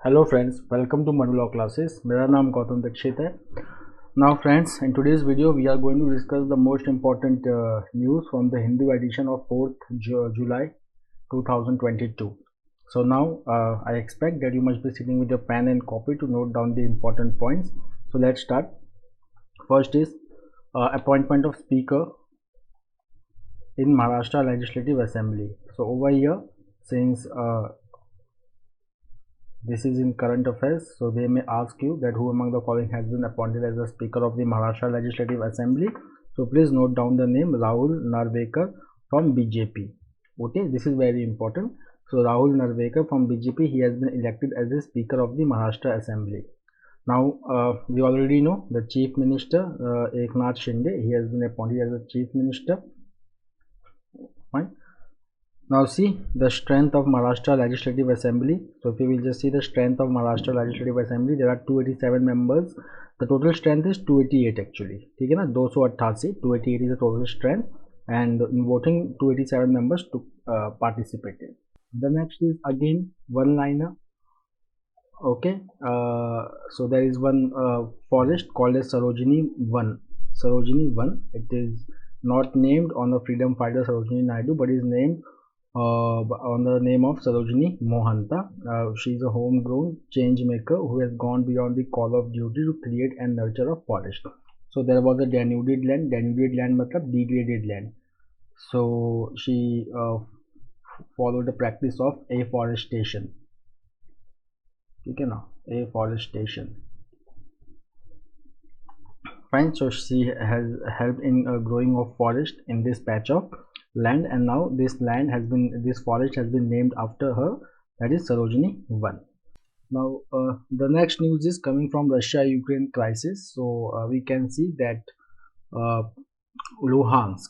Hello friends, welcome to Manu Law Classes. मेरा नाम गौतम दीक्षित है. Now friends, in today's video we are going to discuss the most important news from the Hindu edition of 4th July 2022. So now I expect that you must be sitting with your pen and copy to note down the important points. So let's start. First is appointment of speaker in Maharashtra Legislative Assembly. So over here, since this is in current affairs, so they may ask you that who among the following has been appointed as the Speaker of the Maharashtra Legislative Assembly. So please note down the name Rahul Narvekar from BJP. Okay, this is very important. So Rahul Narvekar from BJP, he has been elected as the Speaker of the Maharashtra Assembly. Now we already know the Chief Minister Eknath Shinde, he has been appointed as the Chief Minister. Fine. Now see the strength of Maharashtra Legislative Assembly. So if you will just see the strength of Maharashtra Legislative Assembly, there are 287 members. The total strength is 288 actually. ठीक है ना, 288, 288 is the total strength, and in voting 287 members to participated. The next is again one liner. Okay, so there is one forest called as Sarojini 1. Sarojini 1. It is not named on the freedom fighter Sarojini Naidu, but is named on the name of Sarojini Mohanta. She is a homegrown change maker who has gone beyond the call of duty to create and nurture a forest. So there was a denuded land. Denuded land matlab degraded land. So she followed the practice of afforestation. ठीक है ना, afforestation. Fine. So she has helped in growing of forest in this patch of land, and now this forest has been named after her, that is Sarojini 1. Now the next news is coming from Russia-Ukraine crisis. So we can see that Luhansk,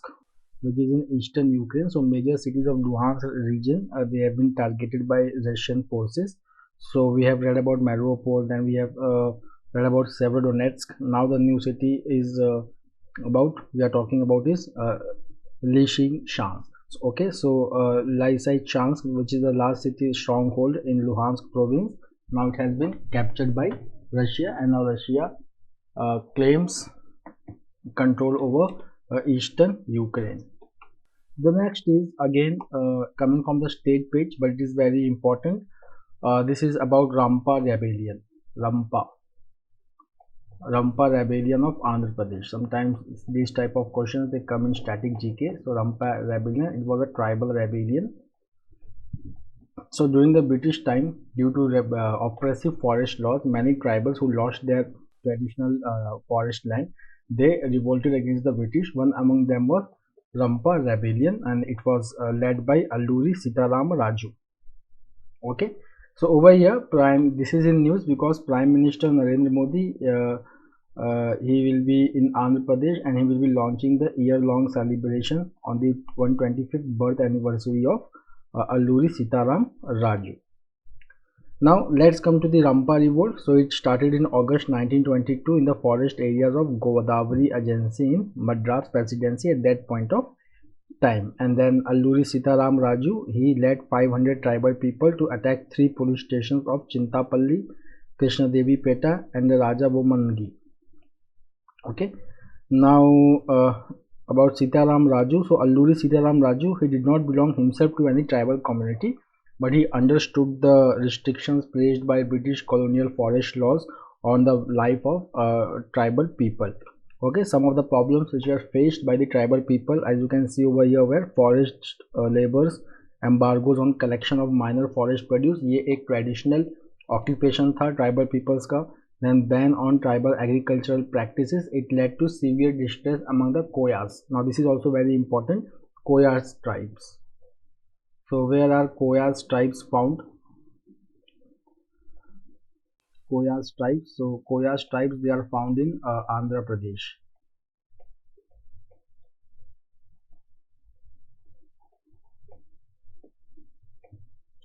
which is in eastern Ukraine, so major cities of Luhansk region, they have been targeted by Russian forces. So we have read about Mariupol, then we have read about Severodonetsk. Now the new city is we are talking about is Lysychansk. Okay, so Lysychansk, which is the last city stronghold in Luhansk province, now it has been captured by Russia, and now Russia claims control over eastern Ukraine. The next is again coming from the state page, but it is very important. This is about Rampa Rebellion. Rampa Rebellion of Andhra Pradesh. Sometimes these type of questions they come in static GK. So Rampa Rebellion, it was a tribal rebellion. So during the British time, due to oppressive forest laws, many tribals who lost their traditional forest land, they revolted against the British. One among them was Rampa Rebellion, and it was led by Alluri Sitaram Raju. Okay. So over here, this is in news because Prime Minister Narendra Modi, he will be in Andhra Pradesh, and he will be launching the year-long celebration on the 125th birth anniversary of Alluri Sitaram Raju. Now let's come to the Rampa revolt. So it started in August 1922 in the forest areas of Godavari Agency in Madras Presidency at that point of time, and then Alluri Sitaram Raju, he led 500 tribal people to attack 3 police stations of Chintapalli, Krishnadevi Peta, and the Rajabomangi. Okay, now about Sitaram Raju. So Alluri Sitaram Raju, he did not belong himself to any tribal community, but he understood the restrictions placed by British colonial forest laws on the life of tribal people. Okay, some of the problems which are faced by the tribal people, as you can see over here, were forest labors, embargoes on collection of minor forest produce. ये एक traditional occupation था tribal peoples का. Then ban on tribal agricultural practices. It led to severe distress among the Koyas. Now this is also very important. Koyas tribes. So where are Koyas tribes found? Koyas tribes. So Koyas tribes, they are found in Andhra Pradesh.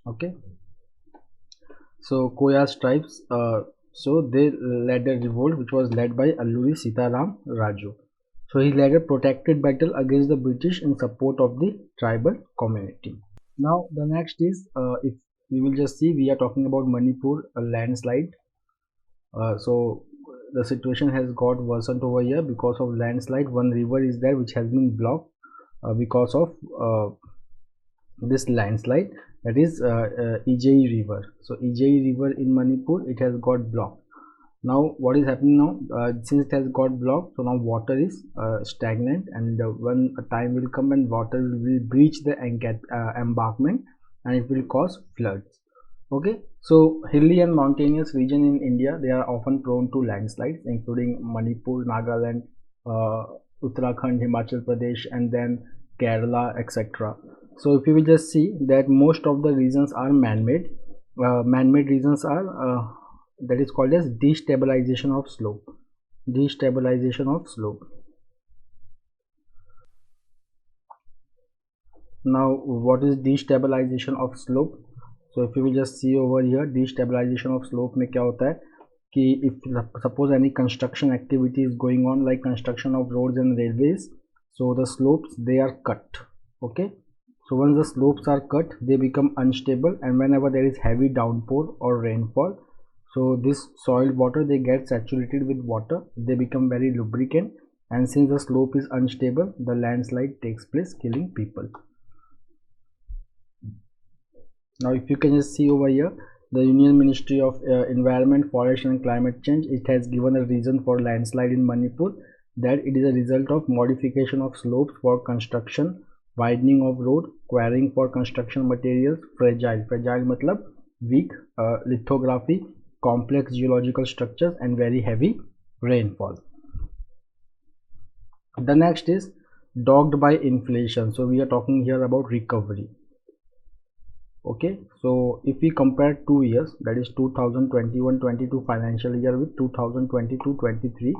Okay. So Koyas tribes, so they led a revolt which was led by Alluri Sitaram Raju. So he led a protracted battle against the British in support of the tribal community. Now the next is if we will just see, we are talking about Manipur, a landslide. So the situation has got worsened over here because of landslide. One river is there which has been blocked because of this landslide, that is Ijai river. So Ijai river in Manipur, it has got blocked. Now what is happening now, since it has got blocked, so now water is stagnant, and when a time will come when water will breach the embankment and it will cause floods. Okay, so hilly and mountainous region in India, they are often prone to landslides, including Manipur, Nagaland, Uttarakhand, Himachal Pradesh, and then Kerala, etc. So if you will just see that most of the reasons are man-made. Man-made reasons are that is called as destabilization of slope. Destabilization of slope. Now what is destabilization of slope? So if you will just see over here, destabilization of slope में क्या होता है कि if suppose any construction activity is going on, like construction of roads and railways, so the slopes, they are cut. Okay, so once the slopes are cut, they become unstable, and whenever there is heavy downpour or rainfall, so this soil water, they get saturated with water, they become very lubricant, and since the slope is unstable, the landslide takes place, killing people. Now if you can just see over here, the Union Ministry of Environment, Forest and Climate Change, it has given a reason for landslide in Manipur, that it is a result of modification of slopes for construction, widening of road, quarrying for construction materials, fragile matlab weak, lithography, complex geological structures, and very heavy rainfall. The next is dogged by inflation. So we are talking here about recovery. Okay, so if we compare 2 years, that is 2021-22 financial year with 2022-23,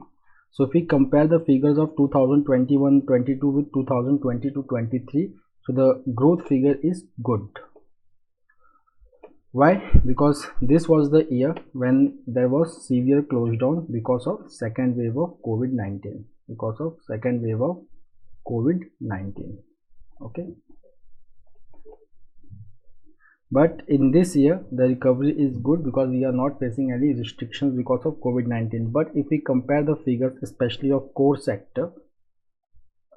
so if we compare the figures of 2021-22 with 2022-23, so the growth figure is good. Why? Because this was the year when there was severe close down because of second wave of COVID-19. Because of second wave of COVID-19. Okay. But in this year, the recovery is good because we are not facing any restrictions because of COVID-19. But if we compare the figures, especially of core sector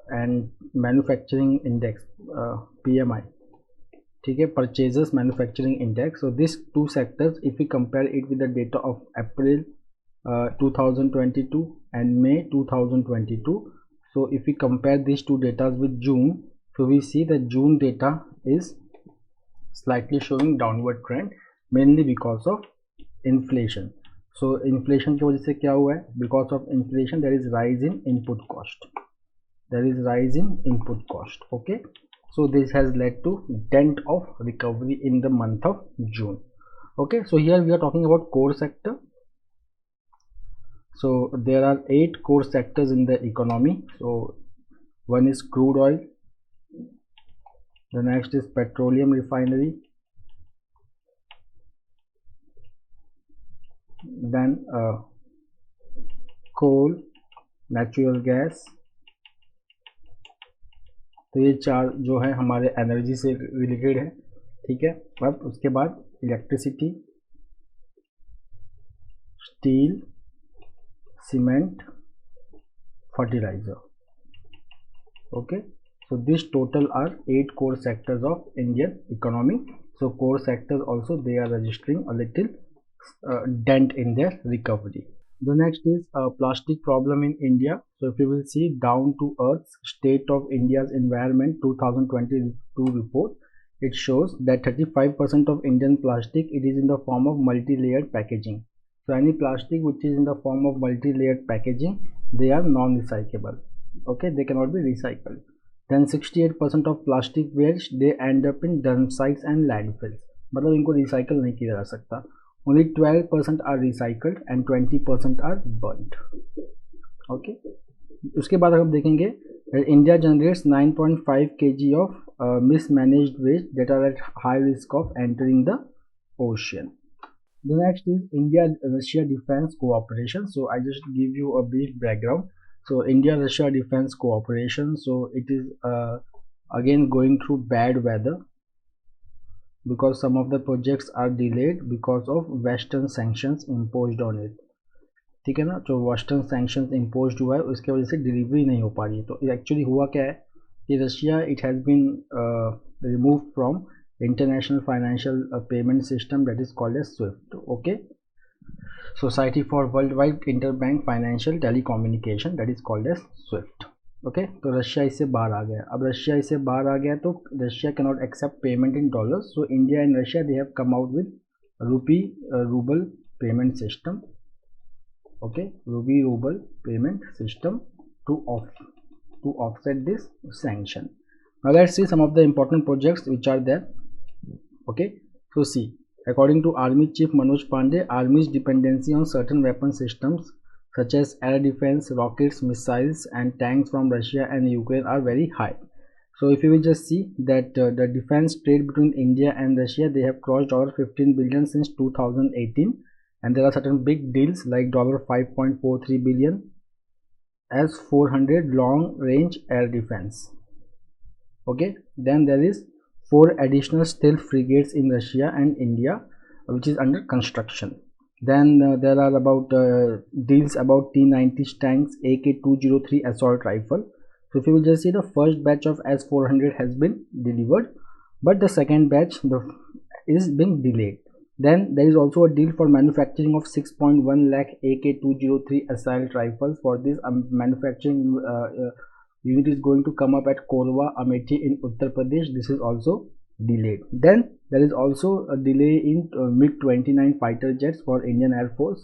and manufacturing index, PMI, okay, purchases manufacturing index. So these two sectors, if we compare it with the data of April 2022 and May 2022, so if we compare these two data with June, so we see that June data is slightly showing downward trend, mainly because of inflation. So inflation की वजह से क्या हुआ है? Because of inflation there is rise in input cost. There is rise in input cost. Okay, so this has led to dent of recovery in the month of June. Okay, so here we are talking about core sector. So there are 8 core sectors in the economy. So one is crude oil. The next is petroleum refinery, then coal, natural gas. तो ये 4 जो है हमारे energy से related है, ठीक है। अब उसके बाद electricity, steel, cement, fertiliser. Okay, so this total are 8 core sectors of Indian economy. So core sectors also, they are registering a little dent in their recovery. The next is plastic problem in India. So if you will see Down to Earth's State of India's Environment 2022 report, it shows that 35% of Indian plastic, it is in the form of multi-layered packaging. So any plastic which is in the form of multi-layered packaging, they are non-recyclable. Okay, they cannot be recycled. Then 68% of plastic waste, they end up in dump sites and landfills. मतलब इनको recycle नहीं किया जा सकता. Only 12% are recycled and 20% are burnt. Okay. उसके बाद हम देखेंगे India generates 9.5 kg of mismanaged waste that are at high risk of entering the ocean. The next is India-Russia defense cooperation. So I just give you a brief background. So India-Russia defense cooperation, so it is again going through bad weather. because some of the projects are delayed because of western sanctions imposed on it. ठीक है ना, जो western sanctions impose हुआ है उसके वजह से delivery नहीं हो पा रही है. तो एक्चुअली हुआ क्या है कि Russia it has been remove from international financial payment system that is called as SWIFT. Okay, society for world wide interbank financial telecommunication that is called as SWIFT. Okay, तो रशिया इससे बाहर आ गया. अब रशिया इससे बाहर आ गया तो Russia can not accept payment in dollars, so India and Russia they have come out with ruble payment system. Okay, ruble payment system to offset this sanction. Now let's see some of the important projects which are there. Okay, so see, according to Army Chief Manoj Pandey, Army's dependency on certain weapon systems such as air defense, rockets, missiles and tanks from Russia and Ukraine are very high. So if you will just see that the defense trade between India and Russia, they have crossed over 15 billion since 2018. And there are certain big deals like $5.43 billion as 400 long range air defense. Okay, then there is 4 additional stealth frigates in Russia and India which is under construction. Then there are about deals about T-90 tanks, AK-203 assault rifle. So if you will just see, the first batch of S-400 has been delivered, but the second batch is being delayed. Then there is also a deal for manufacturing of 6.1 lakh AK-203 assault rifles. For this manufacturing unit is going to come up at Korwa, Amethi in Uttar Pradesh. This is also delayed. Then there is also a delay in MiG-29 fighter jets for Indian Air Force.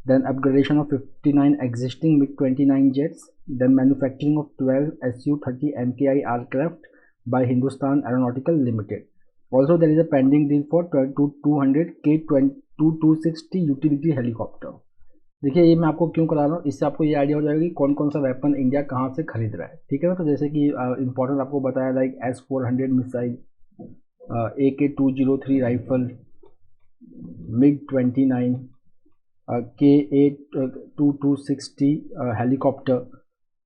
Then upgradation of 59 existing MiG-29 jets. Then manufacturing of 12 Su-30 MKI aircraft by Hindustan Aeronautical Limited. Also there is a pending deal for 200 K-260 utility helicopter. देखिए ये मैं आपको क्यों करा रहा हूँ, इससे आपको ये आइडिया हो जाएगा कि कौन कौन सा वेपन इंडिया कहाँ से खरीद रहा है. ठीक है ना, तो जैसे कि इम्पोर्टेंट आपको बताया like S-400 missile, AK-203 rifle, MiG-29, KA-2260 helicopter.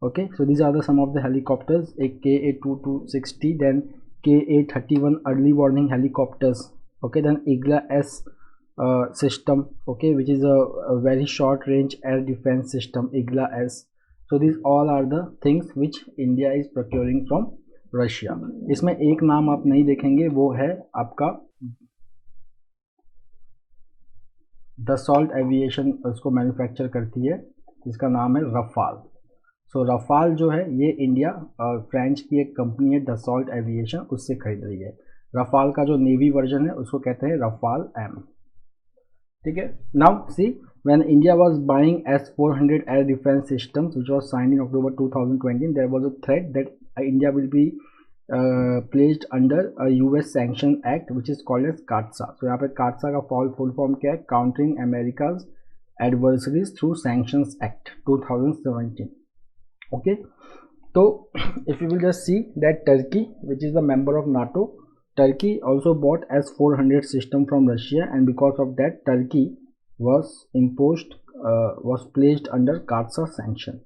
Okay, so these are the some of the helicopters, a KA-2260, then KA-31 early warning helicopters. Okay, then IGLA-S system, okay, which is a very short range air defense system, IGLA-S. So these all are the things which India is procuring from Russia. इसमें एक नाम आप नहीं देखेंगे, वो है आपका Dassault aviation उसको मैन्युफैक्चर करती है, जिसका नाम है रफाल. सो रफाल जो है ये इंडिया फ्रेंच की एक कंपनी है Dassault एविएशन, उससे खरीद रही है. रफाल का जो नेवी वर्जन है उसको कहते हैं रफाल एम. ठीक है. Now see, when India was buying S-400 air defense systems which was signed in October 2020, there was a threat that India will be placed under a US sanction act which is called as CATSA. So यहाँ पे CATSA का full form क्या है? Countering America's Adversaries Through Sanctions Act 2017. Okay, so if you will just see that Turkey, which is a member of NATO, Turkey also bought S-400 system from Russia, and because of that Turkey was placed under CATSA sanction.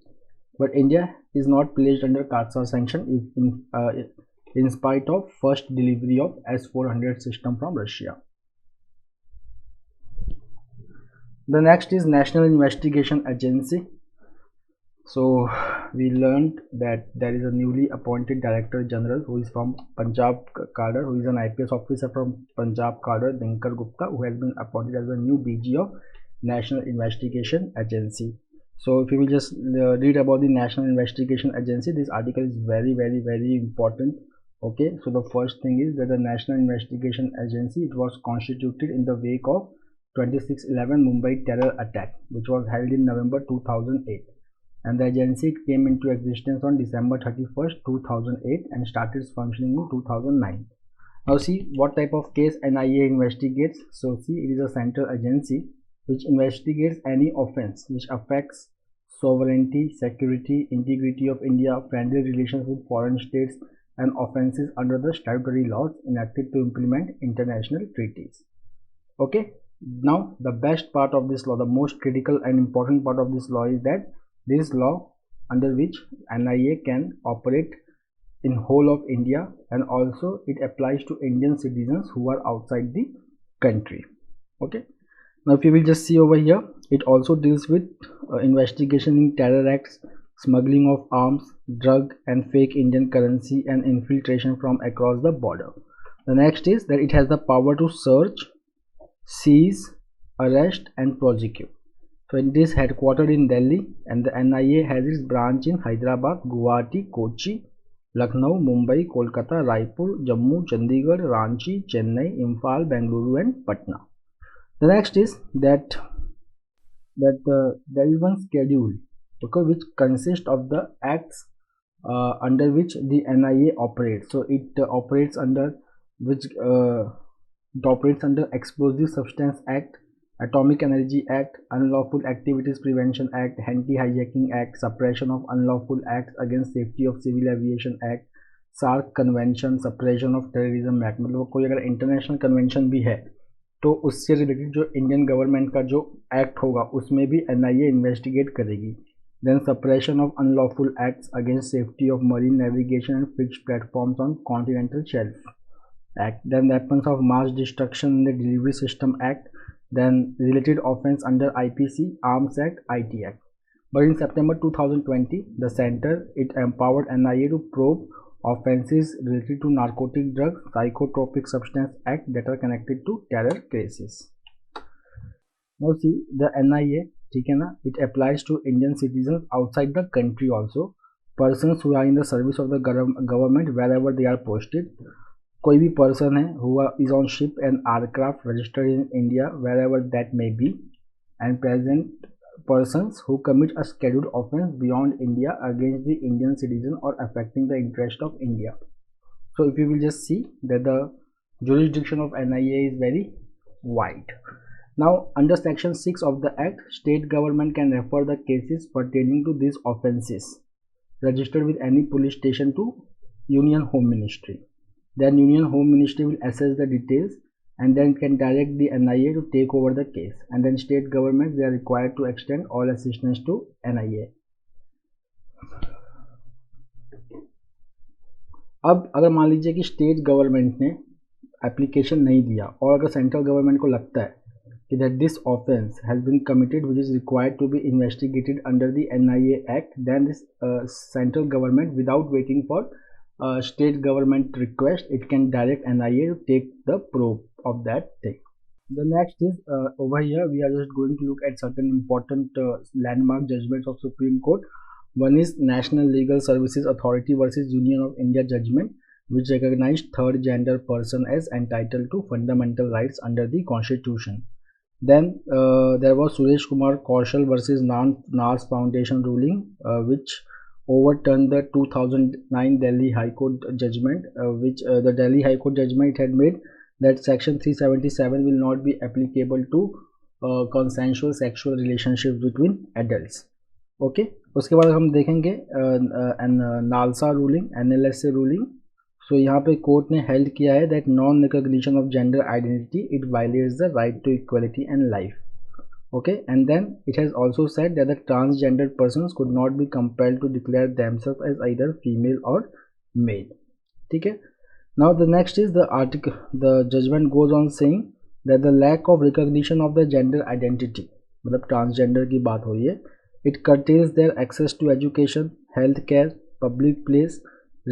But India is not placed under CATSA sanction in spite of first delivery of S-400 system from Russia. The next is National Investigation Agency. So we learned that there is a newly appointed Director General who is from Punjab cadre, who is an IPS officer from Punjab cadre, Dinkar Gupta, who has been appointed as the new DG of National Investigation Agency. So if you will just read about the National Investigation Agency, this article is very important. Okay, so the first thing is that the National Investigation Agency, it was constituted in the wake of 26/11 Mumbai terror attack, which was held in November 2008. And the agency came into existence on December 31st, 2008 and started functioning in 2009. Now see what type of case NIA investigates. So see, it is a central agency which investigates any offense which affects sovereignty, security, integrity of India, friendly relations with foreign states, and offenses under the statutory laws enacted to implement international treaties. Okay, now the best part of this law, the most critical and important part of this law is that this law under which NIA can operate in whole of India, and also it applies to Indian citizens who are outside the country. Okay, now if you will just see over here, it also deals with investigation in terror acts, smuggling of arms, drug and fake Indian currency, and infiltration from across the border. The next is that it has the power to search, seize, arrest and prosecute. So it is headquartered in Delhi, and the NIA has its branch in Hyderabad, Guwahati, Kochi, Lucknow, Mumbai, Kolkata, Raipur, Jammu, Chandigarh, Ranchi, Chennai, Imphal, Bengaluru and Patna. The next is that there is one schedule, okay, which consists of the acts under which the NIA operates. So it operates under Explosive Substance Act, Atomic Energy Act, Unlawful Activities Prevention Act, Anti-Hijacking Act, Suppression of Unlawful Acts Against Safety of Civil Aviation Act, SAARC convention, suppression of terrorism act, मतलब कोई अगर international convention भी है तो उससे related जो Indian government का जो एक्ट होगा उसमें भी एनआईए इन्वेस्टिगेट करेगी. Then suppression of unlawful acts against safety of marine navigation and fixed platforms on continental shelf act. Then weapons of mass destruction in the delivery system act. Then related offense under IPC, Arms Act, IT Act. But in September 2020, the center it empowered NIA to probe offenses related to narcotic drugs, psychotropic substance act that are connected to terror cases. Now see the NIA, ठीक है ना, it applies to Indian citizens outside the country also, persons who are in the service of the government wherever they are posted. कोई भी person है who is on ship and aircraft registered in India wherever that may be, and present persons who commit a scheduled offense beyond India against the Indian citizen or affecting the interest of India. So if you will just see that the jurisdiction of NIA is very wide. Now under section 6 of the act, state government can refer the cases pertaining to these offenses registered with any police station to Union Home Ministry. Then Union Home Ministry will assess the details and then can direct the NIA to take over the case, and then state governments they are required to extend all assistance to NIA. अब अगर मान लीजिए कि state government ने application नहीं दिया और अगर सेंट्रल गवर्नमेंट को लगता है कि that this offense has been committed which is required to be investigated under the NIA Act, then this central government, without waiting for state government request, it can direct NIA to take the probe of that thing. The next is over here we are just going to look at certain important landmark judgments of Supreme Court. One is National Legal Services Authority versus Union of India judgment, which recognized third gender person as entitled to fundamental rights under the Constitution. Then there was Suresh Kumar Kaushal versus Nas Foundation ruling, which overturned the 2009 Delhi High Court judgment, which the Delhi High Court judgment had made that section 377 will not be applicable to consensual sexual relationships between adults. Okay, उसके बाद हम देखेंगे NALSA ruling, NLSA ruling. So यहाँ पे court ने held किया है that non recognition of gender identity it violates the right to equality and life. Okay, and then it has also said that the transgendered persons could not be compelled to declare themselves as either female or male. ठीक है. Now the next is the judgment goes on saying that the lack of recognition of the gender identity, मतलब transgender की बात हो रही है, it curtails their access to education, health care, public place,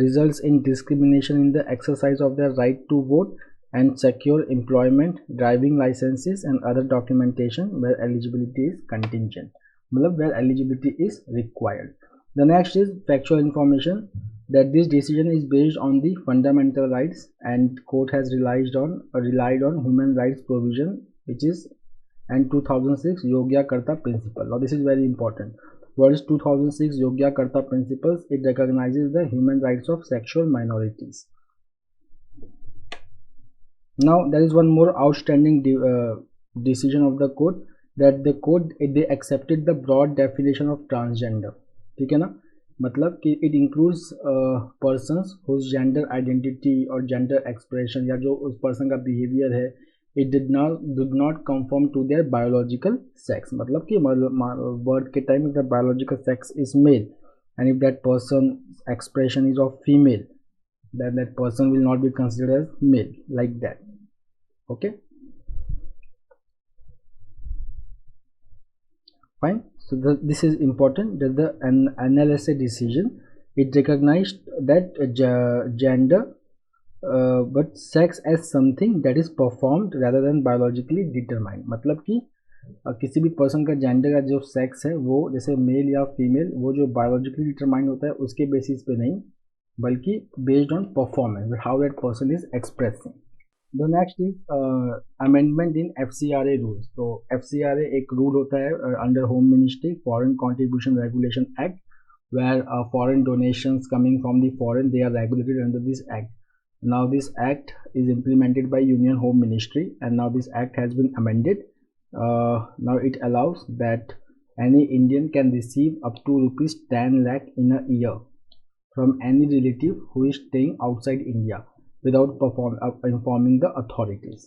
results in discrimination in the exercise of their right to vote and secure employment, driving licenses and other documentation where eligibility is contingent, मतलब where eligibility is required. The next is factual information that this decision is based on the fundamental rights and court has relied on human rights provision which is and 2006 Yogyakarta principle. Now this is very important. What is 2006 Yogyakarta principles? It recognizes the human rights of sexual minorities. Now there is one more outstanding decision of the court, that the court they accepted the broad definition of transgender. ठीक है ना, मतलब कि it includes persons whose gender identity or gender expression या जो उस person का behavior है it did not conform to their biological sex. मतलब कि birth के time if the biological sex is male and if that person's expression is of female, then that person will not be considered as male, like that. Okay, fine. So this is important, that the NLSA decision, it recognized that gender but sex as something that is performed rather than biologically determined. मतलब कि किसी भी person का gender का जो sex है वो जैसे मेल या फीमेल वो जो बायोलॉजिकली डिटरमाइंड होता है उसके बेसिस पे नहीं, बल्कि based on performance, how that person is expressing. The next is amendment in FCRA rules. तो FCRA एक रूल होता है under home ministry, foreign contribution regulation act, where foreign donations coming from the foreign, they are regulated under this act. Now this act is implemented by Union Home Ministry, and now this act has been amended. Now it allows that any Indian can receive up to rupees 10 lakh in a year from any relative who is staying outside India without informing the authorities.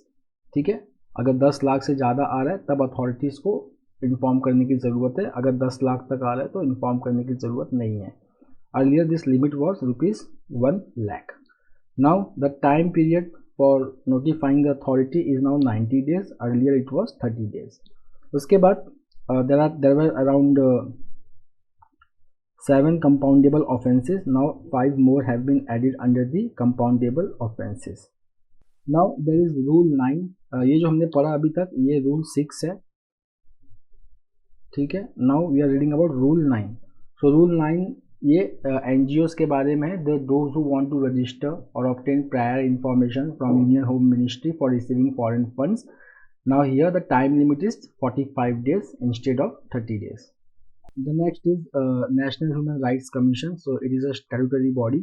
ठीक है, अगर 10 लाख से ज़्यादा आ रहा है तब authorities को inform करने की ज़रूरत है, अगर 10 लाख तक आ रहा है तो इन्फॉर्म करने की ज़रूरत नहीं है. Earlier this limit was rupees 1 lakh. Now the time period for notifying the authority is now 90 days. Earlier it was 30 days. उसके बाद there were around 7 compoundable offences. Now 5 more have been added under the compoundable offences. Now there is rule 9. ये जो हमने पढ़ा अभी तक ये rule 6 है, ठीक है. Now we are reading about rule 9. So rule 9 ये NGOs के बारे में है. Those who want to register or obtain prior information from Union Home Ministry for receiving foreign funds. Now here the time limit is 45 days instead of 30 days. The next is National Human Rights Commission. So it is a statutory body.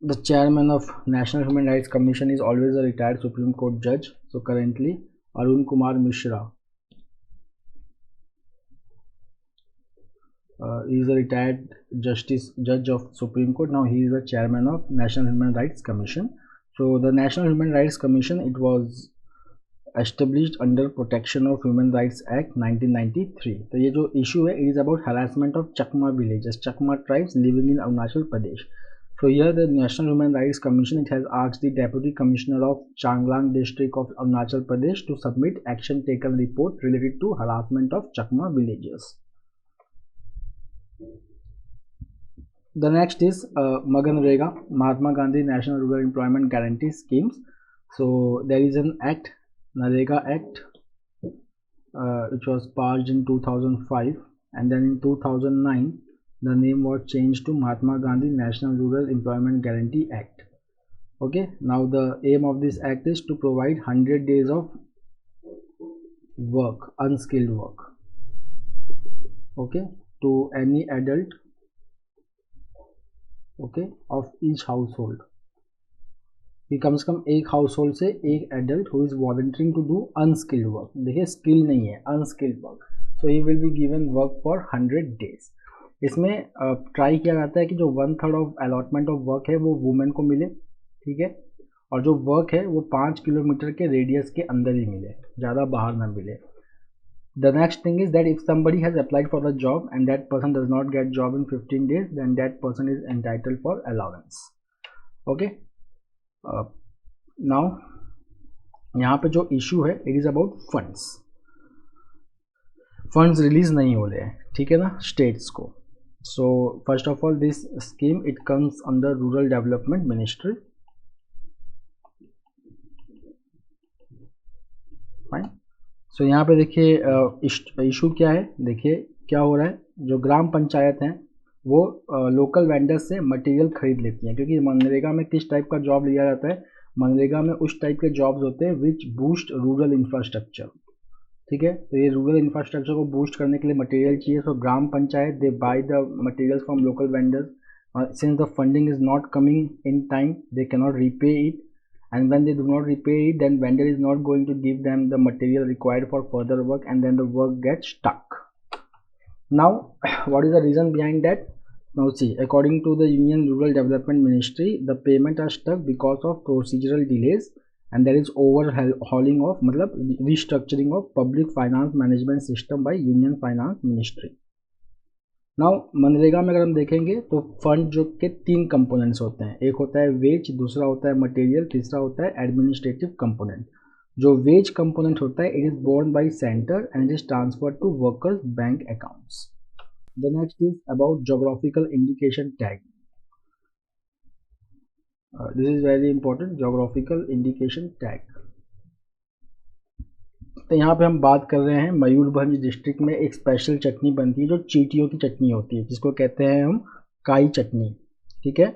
The chairman of National Human Rights Commission is always a retired Supreme Court judge. So currently Arun Kumar Mishra he is a retired judge of Supreme Court. Now he is the chairman of National Human Rights Commission. So the National Human Rights Commission, it was established under Protection of Human Rights Act 1993. तो ये जो issue है, it is about harassment of Chakma villages, Chakma tribes living in Arunachal Pradesh. So here the National Human Rights Commission, it has asked the Deputy Commissioner of Changlang district of Arunachal Pradesh to submit action taken report related to harassment of Chakma villages. The next is Maganrega, Mahatma Gandhi National Rural Employment Guarantee Schemes. So there is an act, Narega Act, which was passed in 2005, and then in 2009 the name was changed to Mahatma Gandhi National Rural Employment Guarantee Act. Okay, now the aim of this act is to provide 100 days of work, unskilled work, okay, to any adult, okay, of each household. कि कम से कम एक house hold से एक adult who is volunteering to do unskilled work. देखिए skill नहीं है, unskilled work. So he will be given work for 100 days. इसमें try किया जाता है कि जो 1/3 ऑफ अलॉटमेंट ऑफ वर्क है वो वुमेन को मिले, ठीक है, और जो वर्क है वो 5 किलोमीटर के रेडियस के अंदर ही मिले, ज़्यादा बाहर ना मिले. The next thing is that if somebody has applied for the job and that person does not get job in 15 days, then that person is entitled for allowance. Okay. Now यहाँ पे जो issue है, it is about funds. Funds release नहीं हो रहे हैं, ठीक है ना, states को. So first of all, this scheme it comes under Rural Development Ministry. Fine. सो यहाँ पे देखिए इशू क्या है, देखिए क्या हो रहा है. जो ग्राम पंचायत हैं वो लोकल वेंडर्स से मटेरियल खरीद लेती हैं, क्योंकि मनरेगा में किस टाइप का जॉब लिया जाता है, मनरेगा में उस टाइप के जॉब्स होते हैं विच बूस्ट रूरल इंफ्रास्ट्रक्चर, ठीक है. तो ये रूरल इंफ्रास्ट्रक्चर को बूस्ट करने के लिए मटेरियल चाहिए. So gram panchayat they buy the materials from local vendors. Since the funding is not coming in time, they can not repay it. And when they do not repay it, then vendor is not going to give them the material required for further work, and then the work gets stuck. Now what is the reason behind that? Now see, according to the Union Rural Development Ministry, the payment are stuck because of procedural delays, and there is overhauling of मतलब restructuring of public finance management system by Union Finance Ministry. Now MNREGA में अगर हम देखेंगे तो fund जो के 3 components होते हैं, एक होता है वेज, दूसरा होता है मटेरियल, तीसरा होता है एडमिनिस्ट्रेटिव कंपोनेंट। जो वेज कंपोनेंट होता है it is borne by centre and it is transferred to workers bank accounts. The next is about geographical indication tag. This is very important, geographical indication tag. तो यहाँ पे हम बात कर रहे हैं मयूरभंज डिस्ट्रिक्ट में एक स्पेशल चटनी बनती है जो चींटियों की चटनी होती है, जिसको कहते हैं हम काई चटनी। ठीक है,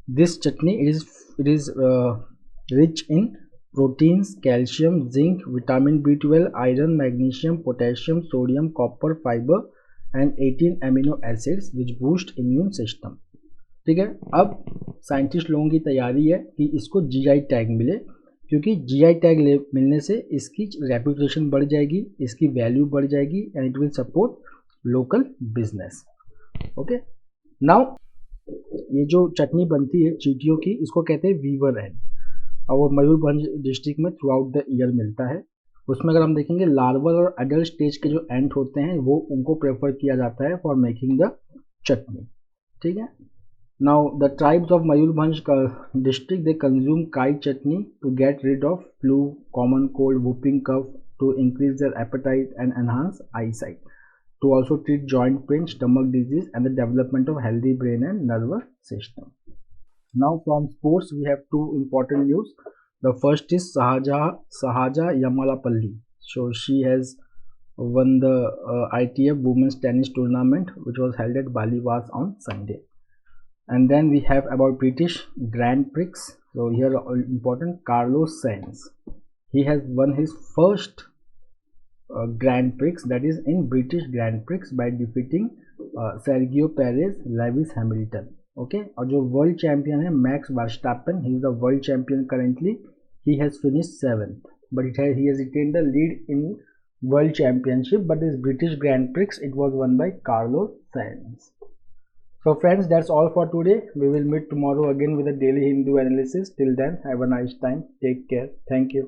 this chutney it is rich in proteins, calcium, zinc, vitamin B12, iron, magnesium, potassium, sodium, copper, fibre and 18 amino acids which boost immune system. ठीक है, अब साइंटिस्ट लोगों की तैयारी है कि इसको GI टैग मिले, क्योंकि GI टैग मिलने से इसकी रेपुटेशन बढ़ जाएगी, इसकी वैल्यू बढ़ जाएगी and it will support local business. Okay, now ये जो चटनी बनती है चींटियों की, इसको कहते हैं वीवर एंट, और वो मयूरभंज डिस्ट्रिक्ट में थ्रू आउट द ईयर मिलता है। उसमें अगर हम देखेंगे लार्वल और अडल्ट स्टेज के जो एंट होते हैं वो उनको प्रेफर किया जाता है फॉर मेकिंग द चटनी। ठीक है, now the tribes of Mayurbhanj district they consume kai chutney to get rid of flu, common cold, whooping cough, to increase their appetite and enhance eyesight, to also treat joint pain, stomach disease and the development of healthy brain and nervous system. Now from sports we have 2 important news. The first is Sahaja Yamalapalli. So she has won the ITF women's tennis tournament which was held at Baliwas on Sunday. And then we have about British Grand Prix. So here important, Carlos Sainz, he has won his first Grand Prix, that is in British Grand Prix, by defeating Sergio Perez, Lewis Hamilton. Okay, और जो world champion है max Verstappen, he is the world champion currently, he has finished 7th, but he has retained the lead in world championship, but this British Grand Prix it was won by Carlos Sainz. So friends, that's all for today. We will meet tomorrow again with a daily Hindu analysis. Till then, have a nice time. Take care. Thank you.